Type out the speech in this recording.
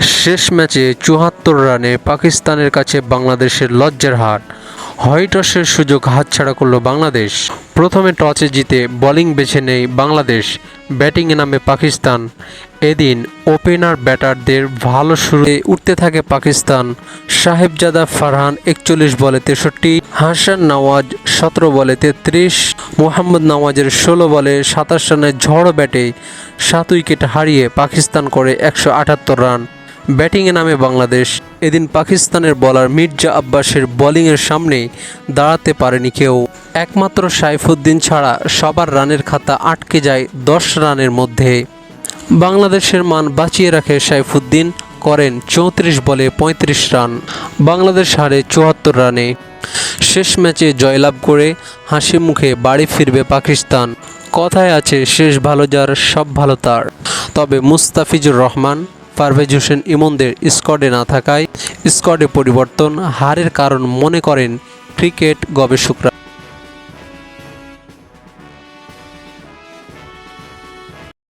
শেষ ম্যাচে ৭৪ রানে পাকিস্তানের কাছে বাংলাদেশের লজ্জার হার। হোয়াইট ওয়াশের সুযোগ হাতছাড়া করল বাংলাদেশ। প্রথমে টসে জিতে বোলিং বেছে নেয় বাংলাদেশ, ব্যাটিংয়ে নামে পাকিস্তান। এদিন ওপেনার ব্যাটারদের ভালো শুরুতে উঠতে থাকে পাকিস্তান। সাহেবজাদা ফারহান ৪১ বলে ৬৩, হাসান নওয়াজ ১৭ বলে ৩৩, মোহাম্মদ নওয়াজের ১৬ বলে ২৭ রানের ঝড়ো ব্যাটে ৭ উইকেট হারিয়ে পাকিস্তান করে ১৭৮ রান। ব্যাটিংয়ে নামে বাংলাদেশ। এদিন পাকিস্তানের বোলার মির্জা আব্বাসের বোলিংয়ের সামনে দাঁড়াতে পারেনি কেউ। একমাত্র সাইফুদ্দিন ছাড়া সবার রানের খাতা আটকে যায় ১০ রানের মধ্যে। বাংলাদেশের মান বাঁচিয়ে রাখে সাইফুদ্দিন, করেন ৩৪ বলে ৩৫ রান। বাংলাদেশ হারে ৭৪ রানে। শেষ ম্যাচে জয়লাভ করে হাসি মুখে বাড়ি ফিরবে পাকিস্তান। কথায় আছে, শেষ ভালো যার সব ভালো তার। তবে মুস্তাফিজুর রহমান, পারভেজ হোসেন ইমনদের স্কোয়াডে না থাকায় স্কোয়াডে পরিবর্তন হারের কারণ মনে করেন ক্রিকেট গবেষকরা।